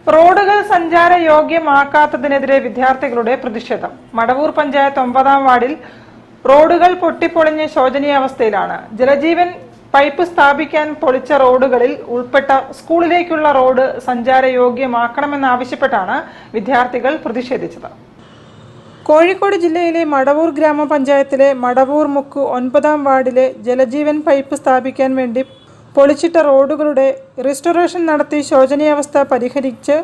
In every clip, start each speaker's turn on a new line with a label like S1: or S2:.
S1: റോഡുകൾ സഞ്ചാര യോഗ്യമാക്കാത്തതിനെതിരെ വിദ്യാർത്ഥികളുടെ പ്രതിഷേധം. മടവൂർ പഞ്ചായത്ത് 9-ാം വാർഡിൽ റോഡുകൾ പൊട്ടിപ്പൊളിഞ്ഞ് ശോചനീയാവസ്ഥയിലാണ്. ജലജീവൻ പൈപ്പ് സ്ഥാപിക്കാൻ പൊളിച്ച റോഡുകളിൽ ഉൾപ്പെട്ട സ്കൂളിലേക്കുള്ള റോഡ് സഞ്ചാര യോഗ്യമാക്കണമെന്നാവശ്യപ്പെട്ടാണ് വിദ്യാർത്ഥികൾ പ്രതിഷേധിച്ചത്. കോഴിക്കോട് ജില്ലയിലെ മടവൂർ ഗ്രാമപഞ്ചായത്തിലെ മടവൂർ മുക്ക് 9-ാം വാർഡിലെ ജലജീവൻ പൈപ്പ് സ്ഥാപിക്കാൻ വേണ്ടി പൊളിച്ചിട്ട റോഡുകളുടെ റെസ്റ്റോറേഷൻ നടത്തി ശോചനീയാവസ്ഥ പരിഹരിച്ച്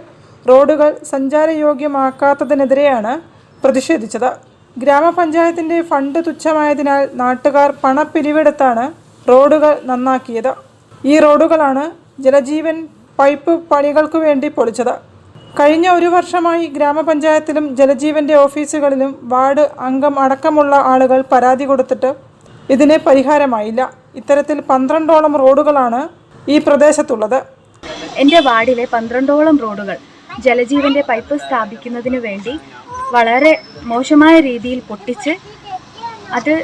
S1: റോഡുകൾ സഞ്ചാരയോഗ്യമാക്കാത്തതിനെതിരെയാണ് പ്രതിഷേധിച്ചത്. ഗ്രാമപഞ്ചായത്തിൻ്റെ ഫണ്ട് തുച്ഛമായതിനാൽ നാട്ടുകാർ പണപ്പിരിവെടുത്താണ് റോഡുകൾ നന്നാക്കിയത്. ഈ റോഡുകളാണ് ജലജീവൻ പൈപ്പ് പണികൾക്കു വേണ്ടി പൊളിച്ചത്. കഴിഞ്ഞ ഒരു വർഷമായി ഗ്രാമപഞ്ചായത്തിലും ജലജീവൻ്റെ ഓഫീസുകളിലും വാർഡ് അംഗം അടക്കമുള്ള ആളുകൾ പരാതി കൊടുത്തിട്ട് ഇതിന് പരിഹാരമായില്ല. ഇത്തരത്തിൽ 12ഓളം റോഡുകളാണ് ഈ പ്രദേശത്തുള്ളത്.
S2: എൻ്റെ വാർഡിലെ 12ഓളം റോഡുകൾ ജലജീവൻ്റെ പൈപ്പ് സ്ഥാപിക്കുന്നതിന് വേണ്ടി വളരെ മോശമായ രീതിയിൽ പൊട്ടിച്ച് അത്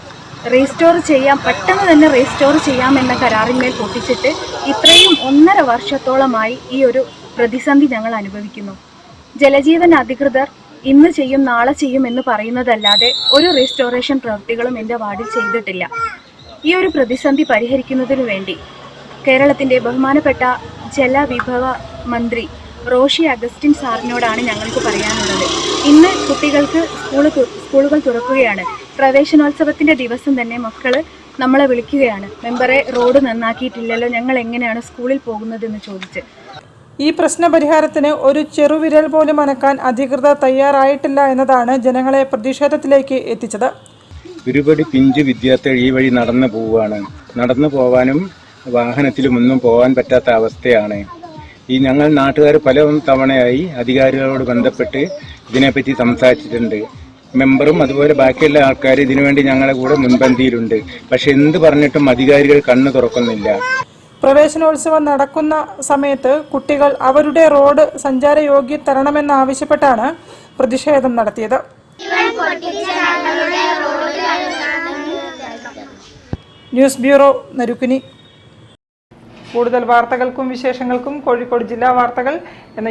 S2: റീസ്റ്റോർ ചെയ്യാം, പെട്ടെന്ന് തന്നെ റീസ്റ്റോർ ചെയ്യാമെന്ന കരാറിന്മേൽ പൊട്ടിച്ചിട്ട് ഇത്രയും 1.5 വർഷത്തോളമായി ഈ ഒരു പ്രതിസന്ധി ഞങ്ങൾ അനുഭവിക്കുന്നു. ജലജീവൻ അധികൃതർ ഇന്ന് ചെയ്യും നാളെ ചെയ്യും എന്ന് പറയുന്നതല്ലാതെ ഒരു റീസ്റ്റോറേഷൻ പ്രവൃത്തികളും എൻ്റെ വാർഡിൽ ചെയ്തിട്ടില്ല. ഈ ഒരു പ്രതിസന്ധി പരിഹരിക്കുന്നതിനു വേണ്ടി കേരളത്തിൻ്റെ ബഹുമാനപ്പെട്ട ജലവിഭവ മന്ത്രി റോഷി അഗസ്റ്റിൻ സാറിനോടാണ് ഞങ്ങൾക്ക് പറയാനുള്ളത്. ഇന്ന് കുട്ടികൾക്ക് സ്കൂളുകൾ തുറക്കുകയാണ്. പ്രവേശനോത്സവത്തിൻ്റെ ദിവസം തന്നെ മക്കൾ നമ്മളെ വിളിക്കുകയാണ്, മെമ്പറെ റോഡ് നന്നാക്കിയിട്ടില്ലല്ലോ, ഞങ്ങൾ എങ്ങനെയാണ് സ്കൂളിൽ പോകുന്നതെന്ന് ചോദിച്ച്.
S1: ഈ പ്രശ്നപരിഹാരത്തിന് ഒരു ചെറുവിരൽ പോലും അനക്കാൻ അധികൃതർ തയ്യാറായിട്ടില്ല എന്നതാണ് ജനങ്ങളെ പ്രതിഷേധത്തിലേക്ക് എത്തിച്ചത്.
S3: ഒരുപടി പിഞ്ചു വിദ്യാർത്ഥികൾ ഈ വഴി നടന്നു പോവാനും വാഹനത്തിലും ഒന്നും പോകാൻ പറ്റാത്ത അവസ്ഥയാണ്. ഈ ഞങ്ങൾ നാട്ടുകാർ പല തവണയായി അധികാരികളോട് ബന്ധപ്പെട്ട് ഇതിനെപ്പറ്റി സംസാരിച്ചിട്ടുണ്ട്. മെമ്പറും അതുപോലെ ബാക്കിയുള്ള ആൾക്കാർ ഇതിനുവേണ്ടി ഞങ്ങളുടെ കൂടെ മുൻപന്തിയിലുണ്ട്. പക്ഷെ എന്ത് പറഞ്ഞിട്ടും അധികാരികൾ കണ്ണു തുറക്കുന്നില്ല.
S1: പ്രവേശനോത്സവം നടക്കുന്ന സമയത്ത് കുട്ടികൾ അവരുടെ റോഡ് സഞ്ചാരയോഗ്യ തരണമെന്നാവശ്യപ്പെട്ടാണ് പ്രതിഷേധം നടത്തിയത്. News bureau, Narukkuni. കൂടുതൽ വാർത്തകൾക്കും വിശേഷങ്ങൾക്കും കോഴിക്കോട് ജില്ലാ വാർത്തകൾ എന്ന